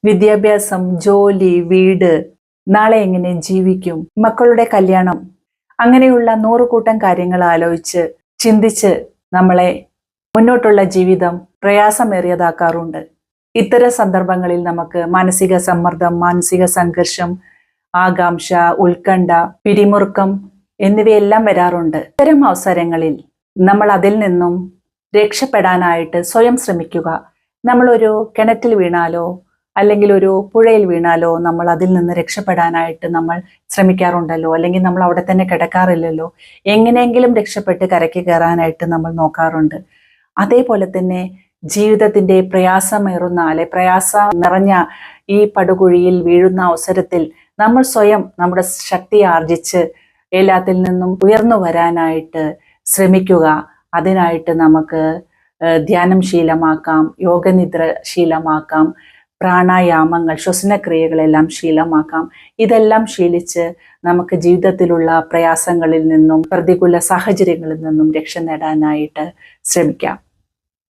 വിദ്യാഭ്യാസം, ജോലി, വീട്, നാളെ എങ്ങനെ ജീവിക്കും, മക്കളുടെ കല്യാണം, അങ്ങനെയുള്ള നൂറുകൂട്ടം കാര്യങ്ങൾ ആലോചിച്ച് ചിന്തിച്ച് നമ്മളെ മുന്നോട്ടുള്ള ജീവിതം പ്രയാസമേറിയതാക്കാറുണ്ട്. ഇത്തരം സന്ദർഭങ്ങളിൽ നമുക്ക് മാനസിക സമ്മർദ്ദം, മാനസിക സംഘർഷം, ആകാംക്ഷ, ഉത്കണ്ഠ, പിരിമുറുക്കം എന്നിവയെല്ലാം വരാറുണ്ട്. ഇത്തരം അവസരങ്ങളിൽ നമ്മൾ അതിൽ നിന്നും രക്ഷപ്പെടാനായിട്ട് സ്വയം ശ്രമിക്കുക. നമ്മളൊരു കിണറ്റിൽ വീണാലോ അല്ലെങ്കിൽ ഒരു പുഴയിൽ വീണാലോ നമ്മൾ അതിൽ നിന്ന് രക്ഷപ്പെടാനായിട്ട് നമ്മൾ ശ്രമിക്കാറുണ്ടല്ലോ, അല്ലെങ്കിൽ നമ്മൾ അവിടെ തന്നെ കിടക്കാറില്ലല്ലോ. എങ്ങനെയെങ്കിലും രക്ഷപ്പെട്ട് കരയ്ക്ക് കയറാനായിട്ട് നമ്മൾ നോക്കാറുണ്ട്. അതേപോലെ തന്നെ ജീവിതത്തിൻ്റെ പ്രയാസം നിറഞ്ഞ ഈ പടുകുഴിയിൽ വീഴുന്ന അവസരത്തിൽ നമ്മൾ സ്വയം നമ്മുടെ ശക്തി ആർജിച്ച് എല്ലാത്തിൽ നിന്നും ഉയർന്നു വരാനായിട്ട് ശ്രമിക്കുക. അതിനായിട്ട് നമുക്ക് ധ്യാനം ശീലമാക്കാം, യോഗനിദ്ര ശീലമാക്കാം, പ്രാണായാമങ്ങൾ, ശ്വസനക്രിയകളെല്ലാം ശീലമാക്കാം. ഇതെല്ലാം ശീലിച്ച് നമുക്ക് ജീവിതത്തിലുള്ള പ്രയാസങ്ങളിൽ നിന്നും പ്രതികൂല സാഹചര്യങ്ങളിൽ നിന്നും രക്ഷ നേടാനായിട്ട് ശ്രമിക്കാം.